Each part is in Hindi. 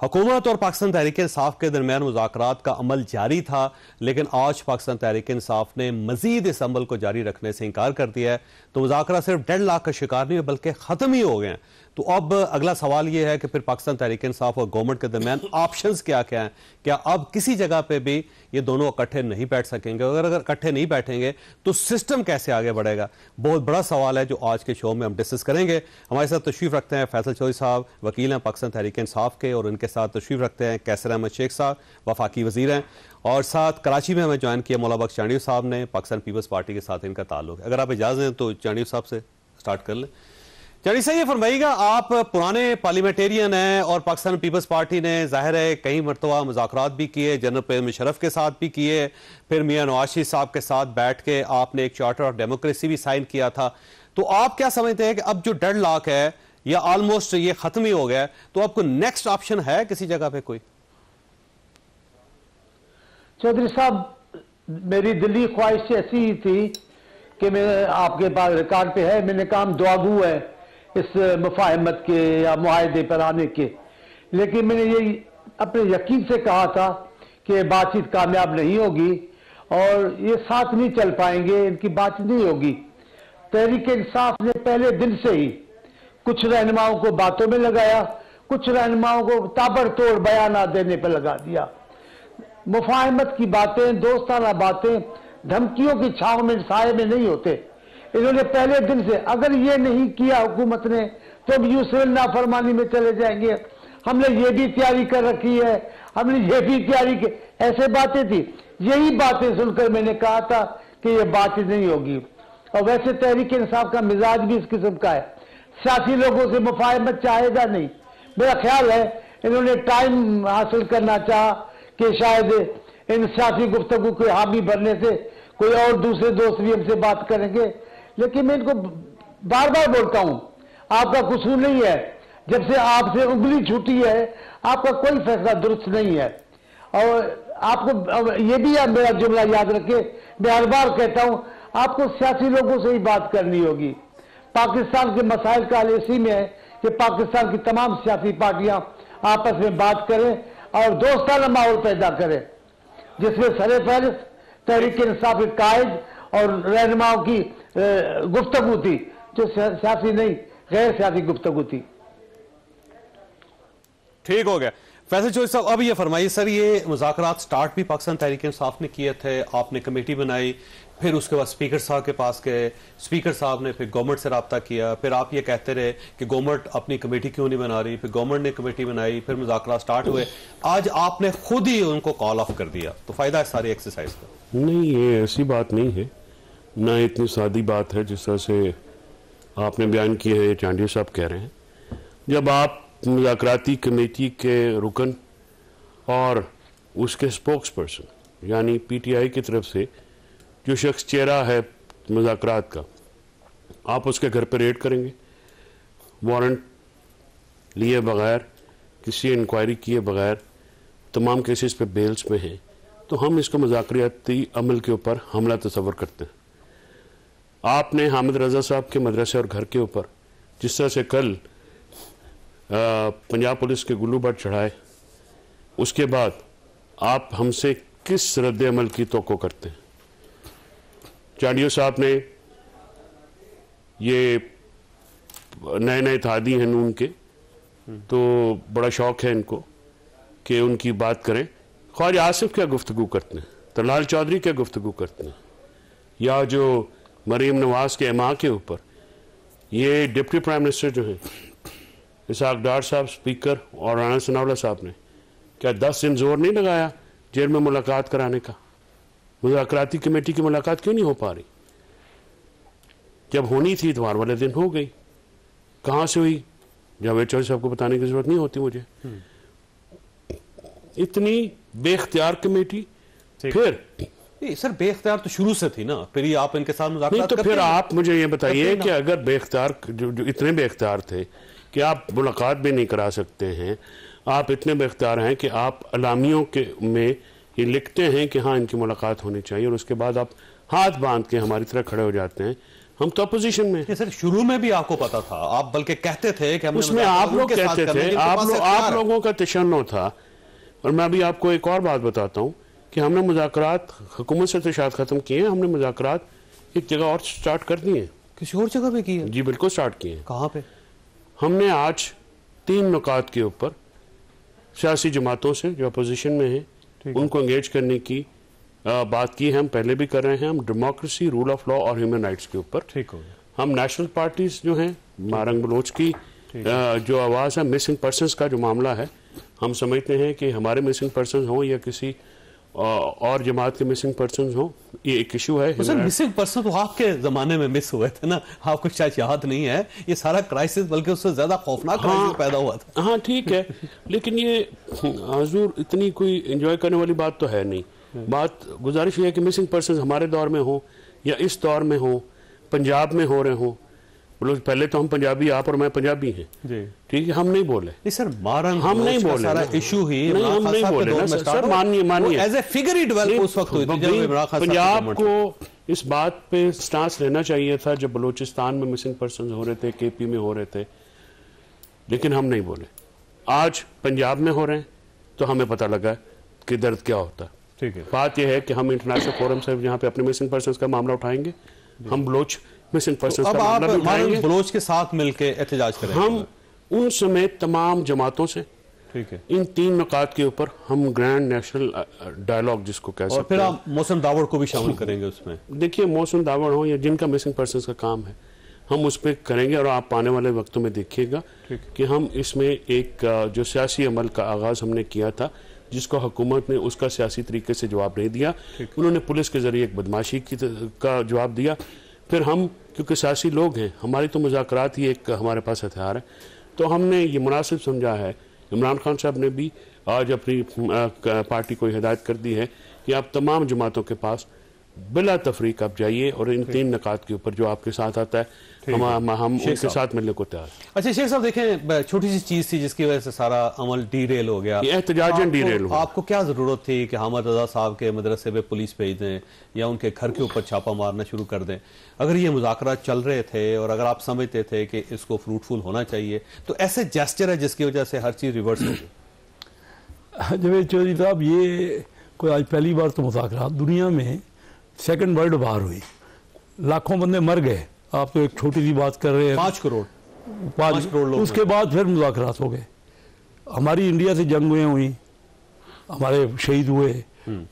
हुकूमत और पाकिस्तान तहरीक इंसाफ के दरमियान मुज़ाकरात का अमल जारी था, लेकिन आज पाकिस्तान तहरीक इंसाफ ने मजीद इस अमल को जारी रखने से इनकार कर दिया है। तो मुज़ाकरा सिर्फ 1.5 लाख का शिकार नहीं है बल्कि ख़त्म ही हो गए हैं। तो अब अगला सवाल यह है कि फिर पाकिस्तान तहरीक इंसाफ और गवर्नमेंट के दरमियान ऑप्शंस क्या क्या हैं? क्या अब किसी जगह पे भी ये दोनों इकट्ठे नहीं बैठ सकेंगे? अगर इकट्ठे नहीं बैठेंगे तो सिस्टम कैसे आगे बढ़ेगा? बहुत बड़ा सवाल है जो आज के शो में हम डिस्कस करेंगे। हमारे साथ तशरीफ रखते हैं फैसल चौधरी साहब, वकील हैं पाकिस्तान तहरीक इंसाफ के, और उनके साथ तशरीफ रखते हैं कैसर अहमद शेख साहब, वफाकी वजीर हैं, और साथ कराची में हमें ज्वाइन किया मौला बख्श चांडियों साहब ने, पाकिस्तान पीपल्स पार्टी के साथ इनका ताल्लुक है। अगर आप इजाज़त दें तो चांडियों साहब से स्टार्ट कर लें। चांडियों साहब, ये फरमाइएगा, आप पुराने पार्लियामेंटेरियन हैं और पाकिस्तान पीपल्स पार्टी ने जाहिर है कई मरतबा मुज़ाकरात भी किए, जनरल परवेज़ मुशर्रफ के साथ भी किए, फिर मियां नवाज शरीफ साहब के साथ बैठ के आपने एक चार्टर ऑफ डेमोक्रेसी भी साइन किया था। तो आप क्या समझते हैं कि अब जो 1.5 लाख है या ऑलमोस्ट ये खत्म ही हो गया, तो आपको नेक्स्ट ऑप्शन है किसी जगह पे कोई? चौधरी साहब, मेरी दिली ख्वाहिश ऐसी ही थी कि मैं आपके पास रिकॉर्ड पे है, मैंने कहा दुआगू है इस मुफाहमत के या मुआहदे पर आने के, लेकिन मैंने ये अपने यकीन से कहा था कि बातचीत कामयाब नहीं होगी और ये साथ नहीं चल पाएंगे, इनकी बातचीत नहीं होगी। तहरीक इंसाफ ने पहले दिन से ही कुछ रहनुमाओं को बातों में लगाया, कुछ रहनुमाओं को ताबड़तोड़ बयान देने पर लगा दिया। मुफाहमत की बातें, दोस्ताना बातें धमकियों की छाव में, साए में नहीं होते। इन्होंने पहले दिन से अगर ये नहीं किया हुकूमत ने तो हम यूं नाफरमानी में चले जाएंगे, हमने ये भी तैयारी कर रखी है, हमने ये भी तैयारी की, ऐसे बातें थी। यही बातें सुनकर मैंने कहा था कि ये बातचीत नहीं होगी। और वैसे तहरीक इंसाफ का मिजाज भी इस किस्म का है, सियासी लोगों से मुफाहमत चाहेगा नहीं। मेरा ख्याल है इन्होंने टाइम हासिल करना चाहा कि शायद इन सियासी गुफ्तगू के हामी भरने से कोई और दूसरे दोस्त भी हमसे बात करेंगे, लेकिन मैं इनको बार बार बोलता हूं, आपका कसूर नहीं है। जब से आपसे उंगली छूटी है आपका कोई फैसला दुरुस्त नहीं है। और आपको ये भी मेरा जुमला याद रखे, मैं हर बार कहता हूं आपको सियासी लोगों से ही बात करनी होगी। पाकिस्तान के मसाइल का हल इसी में है कि पाकिस्तान की तमाम सियासी पार्टियां आपस में बात करें और दोस्ताना माहौल पैदा करें, जिसमें सरे फहरिस्त तहरीक इंसाफ के कायद और रहनुमाओं की गुफ्तगू थी, जो सियासी नहीं गैर सियासी गुफ्तगू थी। ठीक हो गया। फैसल चौधरी साहब, अब ये फरमाइए सर, ये मुज़ाकरात स्टार्ट भी पाकिस्तान तहरीक इंसाफ ने किए थे, आपने कमेटी बनाई, फिर उसके बाद स्पीकर साहब के पास गए, स्पीकर साहब ने फिर गवर्नमेंट से रब्ता किया, फिर आप ये कहते रहे कि गवर्नमेंट अपनी कमेटी क्यों नहीं बना रही, फिर गवर्नमेंट ने कमेटी बनाई, फिर मुज़ाकरात स्टार्ट हुए, आज आपने खुद ही उनको कॉल ऑफ कर दिया। तो फायदा है सारी एक्सरसाइज का? नहीं, ये ऐसी बात नहीं है, ना इतनी सादी बात है जिस तरह से आपने बयान किया है, चांडियों साहब कह रहे हैं। जब आप मुज़ाकराती कमेटी के रुकन और उसके स्पोक्स पर्सन यानी पीटीआई की तरफ से जो शख्स चेहरा है मुज़ाकरात का, आप उसके घर पर रेड करेंगे वारंट लिए बगैर, किसी इंक्वायरी किए बगैर, तमाम केसेस पे बेल्स में हैं, तो हम इसको मुज़ाकराती अमल के ऊपर हमला तस्वर करते हैं। आपने हामिद रजा साहब के मदरसे और घर के ऊपर जिस तरह से कल पंजाब पुलिस के गुल्लू बट चढ़ाए, उसके बाद आप हमसे किस रद्द अमल की तवक्को करते हैं? चांडियों साहब ने ये नए नए इत्तेहादी हैं नून के, तो बड़ा शौक है इनको कि उनकी बात करें। ख्वाजा आसिफ क्या गुफ्तगू करते हैं, तलाल चौधरी क्या गुफ्तगू करते हैं, या जो मरीम नवाज के माँ के ऊपर ये डिप्टी प्राइम मिनिस्टर जो हैं इसहाक डार साहब स्पीकर और राना सनाउल्लाह साहब ने क्या 10 दिन जोर नहीं लगाया जेल में मुलाकात कराने का? मुज़ाकराती कमेटी की मुलाकात क्यों नहीं हो पा रही? जब होनी थी इतवार वाले दिन हो गई, कहाँ से हुई? जावेद चौधरी साहब को बताने की जरूरत नहीं होती मुझे। इतनी बेख्तियार कमेटी, फिर सर बेख्तियार तो शुरू से थी ना, फिर ही आप इनके साथ मुज़ाकरात नहीं, तो फिर आप मुझे ये बताइए कि अगर बेख्तियार जो इतने बेख्तियार थे कि आप मुलाकात भी नहीं करा सकते हैं, आप इतने बेख्तियार हैं कि आप अलामियों के में ये लिखते हैं कि हाँ इनकी मुलाकात होनी चाहिए, और उसके बाद आप हाथ बांध के हमारी तरह खड़े हो जाते हैं, हम तो अपोजिशन में। सर शुरू में भी आपको पता था, आप बल्कि कहते थे कि हमने उसमें आप लोग कहते थे, आप लोगों का तशन्नो था। और मैं अभी आपको एक और बात बताता हूँ कि हमने मुज़ाकरात हुकूमत से तो शायद ख़त्म किए हैं, हमने मुज़ाकरात एक जगह और स्टार्ट कर दिए हैं। किसी और जगह पे किए? जी बिल्कुल स्टार्ट किए हैं। कहाँ पे? हमने आज 3 नुकात के ऊपर सियासी जमातों से जो अपोजिशन में हैं उनको एंगेज करने की बात की है। हम पहले भी कर रहे हैं। हम डेमोक्रेसी, रूल ऑफ लॉ और ह्यूमन राइट्स के ऊपर। ठीक हो गया। हम नेशनल पार्टीज जो हैं, मारंग बलोच की जो आवाज़ है, मिसिंग पर्सनस का जो मामला है, हम समझते हैं कि हमारे मिसिंग पर्सन हों या किसी और जमात के मिसिंग पर्सन हों, ये एक इशू है। सर मिसिंग पर्सन तो आपके जमाने में मिस हुए थे ना, आपको शायद याद नहीं है। ये सारा क्राइसिस बल्कि उससे ज्यादा खौफनाक क्राइसिस पैदा हुआ था। हाँ ठीक है, लेकिन ये हजूर इतनी कोई एंजॉय करने वाली बात तो है नहीं। बात गुजारिश है कि मिसिंग पर्सन हमारे दौर में हो या इस दौर में हो, पंजाब में हो रहे हो। बोलो पहले तो हम पंजाबी, आप और मैं पंजाबी हैं, ठीक है, हम नहीं बोले। नहीं सर, मारंग हम नहीं बोले, सारा इशू ही नहीं, हम नहीं बोले ना सर। मानिए एज ए फिगर ही डेवलप उस वक्त हुई थी जब इमरान खान पंजाब को इस बात पे स्टांस लेना चाहिए था जब बलूचिस्तान में मिसिंग पर्सन हो रहे थे, केपी में हो रहे थे, लेकिन हम नहीं बोले। आज पंजाब में हो रहे हैं तो हमें पता लगा कि दर्द क्या होता है। ठीक है, बात यह है कि हम इंटरनेशनल फोरम से यहाँ पे अपने मिसिंग पर्सन का मामला उठाएंगे। हम बलोच मिसिंग पर्सन का मामला भी उठाएंगे, बलोच के साथ मिलकर एहतजाज करेंगे। हम उन समेत तमाम जमातों से, ठीक है, इन 3 नुकात के ऊपर हम ग्रैंड नेशनल डायलॉग जिसको कह सकते हैं। और फिर आप मौसम दावड़ को भी शामिल करेंगे उसमें। देखिए मौसम दावड़ हो या जिनका मिसिंग पर्सन का काम है, हम उस पर करेंगे। और आप आने वाले वक्तों में देखिएगा कि हम इसमें एक जो सियासी अमल का आगाज हमने किया था, जिसको हुकूमत ने उसका सियासी तरीके से जवाब नहीं दिया, उन्होंने पुलिस के जरिए एक बदमाशी का जवाब दिया। फिर हम क्योंकि सियासी लोग हैं, हमारी तो मुज़ाकरात ही एक हमारे पास हथियार है, तो हमने ये मुनासिब समझा है। इमरान खान साहब ने भी आज अपनी पार्टी को हिदायत कर दी है कि आप तमाम जमातों के पास बिला तफरीक आप जाइए और इन 3 नकात के ऊपर जो आपके साथ आता है हम उनके साथ मिलने को तैयार। अच्छा शेख साहब, देखें छोटी सी चीज थी जिसकी वजह से सारा अमल डीरेल हो गया, एहतजाजन डीरेल हो। आपको क्या जरूरत थी कि हामिद रजा साहब के मदरसे पे पुलिस भेज दें या उनके घर के ऊपर छापा मारना शुरू कर दें? अगर ये मुज़ाकरात चल रहे थे और अगर आप समझते थे कि इसको फ्रूटफुल होना चाहिए, तो ऐसे जेस्चर है जिसकी वजह से हर चीज रिवर्स हो गई। जवेद चौधरी साहब, ये कोई आज पहली बार तो मुज़ाकरात दुनिया में सेकंड वर्ल्ड वार हुई, लाखों बंदे मर गए। आप तो एक छोटी सी बात कर रहे हैं, 5 करोड़ लोग। उसके बाद फिर मुज़ाकरात हो गए। हमारी इंडिया से जंगें हुई, हमारे शहीद हुए,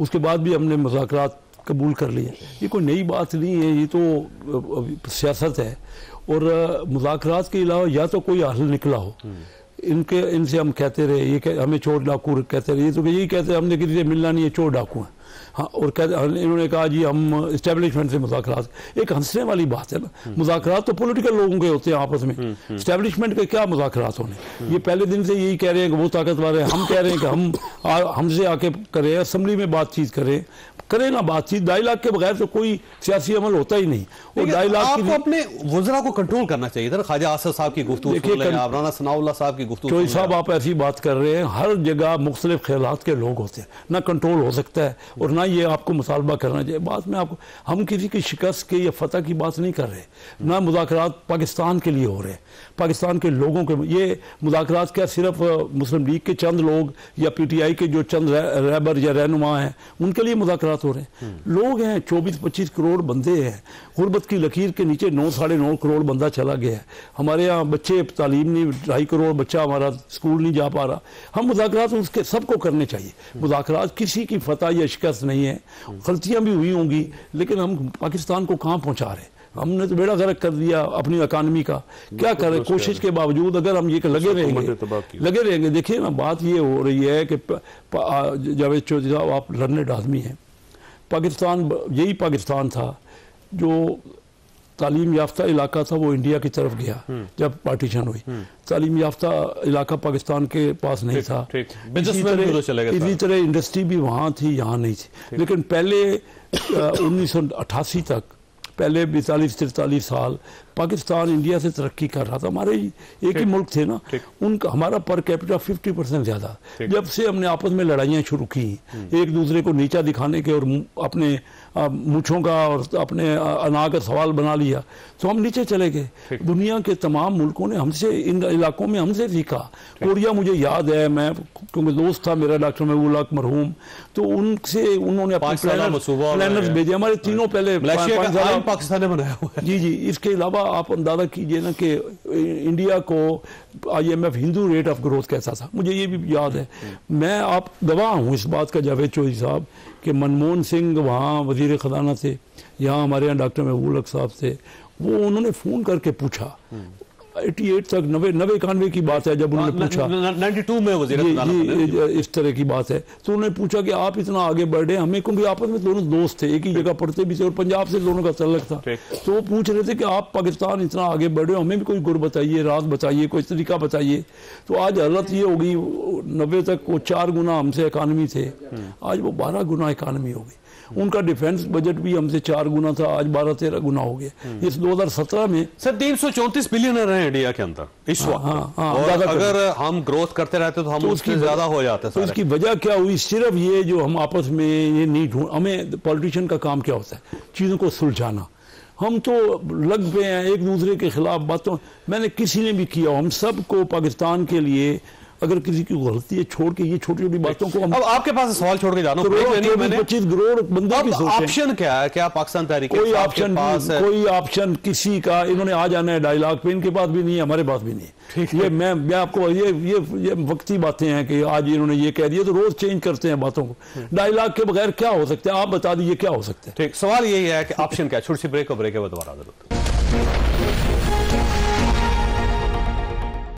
उसके बाद भी हमने मुज़ाकरात कबूल कर लिए। ये कोई नई बात नहीं है, ये तो सियासत है। और मुज़ाकरात के अलावा या तो कोई हल निकला हो। इनसे हम कहते रहे, ये हमें चोर डाकू कहते रहे, ये तो यही कहते हमने किसी से मिलना नहीं है, चोर डाकू हैं। हाँ, और इन्होंने कहा जी हम इस्टेब्लिशमेंट से मुज़ाकरात, एक हंसने वाली बात है ना। मुज़ाकरात तो पॉलिटिकल लोगों के होते हैं आपस में, इस्टेब्लिशमेंट के क्या मुज़ाकरात होने। ये पहले दिन से यही कह रहे हैं कि वो ताकतवर है, हम कह रहे हैं कि हमसे आके करें, असेंबली में बातचीत करें ना बातचीत। 2.5 लाख के बगैर तो कोई सियासी अमल होता ही नहीं। और 2.5 लाख आपको अपने वज़रा को कंट्रोल करना चाहिए था। ख्वाजा आसिफ साहब की गुफ्तगू सुन लें, राना सनाउल्लाह साहब की गुफ्तगू सुन लें। साहब आप ऐसी बात कर रहे हैं, हर जगह मुख्तलिफ ख्यालात के लोग होते हैं, ना कंट्रोल हो सकता है और ना ये आपको मुतालबा करना चाहिए। बात में आपको, हम किसी की शिकस्त के या फतह की बात नहीं कर रहे, ना मुज़ाकरात पाकिस्तान के लिए हो रहे हैं, पाकिस्तान के लोगों के। ये मुज़ाकरात क्या सिर्फ मुस्लिम लीग के चंद लोग या PTI के जो चंद रहबर या रहनुमा हैं उनके लिए मुज़ाकरात हो रहे हैं? लोग हैं, 24-25 करोड़ बंदे हैं, गुर्बत की लकीर के नीचे 9-9.5 करोड़ बंदा चला गया है। हमारे यहाँ बच्चे तालीम नहीं, 2.5 करोड़ बच्चा हमारा स्कूल नहीं जा पा रहा। हम मुज़ाकरात उसके सबको करने चाहिए। मुज़ाकरात किसी की फतह या शिकस्त नहीं है, गलतियाँ भी हुई होंगी, लेकिन हम पाकिस्तान को कहाँ पहुँचा रहे? हमने तो बेड़ा गर्क कर दिया अपनी इकानमी का। क्या करें, कोशिश के बावजूद अगर हम ये लगे रहेंगे। देखिए ना, बात ये हो रही है कि जावेद चौधरी साहब आप लर्नेड आदमी हैं। पाकिस्तान यही पाकिस्तान था जो तालीम याफ्ता इलाका था, वो इंडिया की तरफ गया जब पार्टीशन हुई। तालीम याफ्ता इलाका पाकिस्तान के पास नहीं था। इसी तरह इंडस्ट्री भी वहाँ थी, यहाँ नहीं थी। लेकिन पहले 1988 तक, पहले 42-43 साल पाकिस्तान इंडिया से तरक्की कर रहा था, हमारे एक ही मुल्क थे ना, उनका हमारा पर कैपिटा 50% ज़्यादा। जब से हमने आपस में लड़ाइयाँ शुरू की, एक दूसरे को नीचा दिखाने के और अपने मूँछों का और अपने अना का सवाल बना लिया, तो हम नीचे चले गए। दुनिया के तमाम मुल्कों ने हमसे, इन इलाकों में हमसे सीखा। कोरिया मुझे याद है, मैं क्योंकि दोस्त था मेरा डॉक्टर महबूब हक मरहूम, तो उनसे उन्होंने अपने प्लानर्स भेजे। हमारे तीनों पहले पाकिस्तान ने बनाया हुआ है। जी। इसके अलावा आप अंदाजा कीजिए ना कि इंडिया को IMF Hindu rate of growth कैसा था, मुझे ये भी याद है। मैं आप गवाह हूँ इस बात का, जावेद चौधरी साहब, कि मनमोहन सिंह वहाँ वजीर ख़जाना थे, यहाँ हमारे यहाँ डॉक्टर महबूब हक साहब थे, वो उन्होंने फ़ोन करके पूछा, 88 तक 91 की बात है, जब उन्होंने पूछा 92 में वज़ीर इस तरह की बात है, तो उन्होंने पूछा कि आप इतना आगे बढ़ रहे हैं, हमें, क्योंकि आपस में दोनों दोस्त थे, एक ही जगह पढ़ते भी थे और पंजाब से दोनों का तल्लक था, तो वो पूछ रहे थे कि आप पाकिस्तान इतना आगे बढ़ रहे हो, हमें भी कोई गुर बताइए, राज बताइए, कोई तरीका बताइए। तो आज हालत ये होगी, 90 तक वो 4 गुना हमसे इकानमी थे, आज वो 12 गुना इकानमी हो गई। उनका डिफेंस बजट भी हमसे 4 गुना था, आज 12-13 गुना हो गया। इस 2017 में सर 334 बिलियनर हैं इंडिया के अंदर इस वक्त। और अगर हम ग्रोथ करते रहते तो हम उससे ज्यादा हो जाते। तो इसकी वजह क्या हुई? सिर्फ ये जो हम आपस में ये नहीं ढूंढ, हमें पॉलिटिशियन का काम क्या होता है, चीज़ों को सुलझाना। हम तो लग पे हैं एक दूसरे के खिलाफ बातों, मैंने किसी ने भी किया, हम सबको पाकिस्तान के लिए, अगर किसी की गलती है छोड़ के, ये छोटी छोटी बातों को हम, अब आपके पास सवाल छोड़ के जाना, 25 करोड़ बंदे की सोच है। ऑप्शन क्या है? क्या पाकिस्तान तहरीक कोई ऑप्शन किसी का, इन्होंने आ जाना है डायलॉग पे, इनके पास भी नहीं है, हमारे पास भी नहीं है। ये मैं आपको ये वक्ती बातें हैं कि आज इन्होंने ये कह दिया तो रोज चेंज करते हैं बातों को। डायलॉग के बगैर क्या हो सकता है, आप बता दीजिए क्या हो सकता है। ठीक, सवाल यही है कि ऑप्शन क्या है? छोटी सी ब्रेक, और ब्रेक के बाद दोबारा जरूर।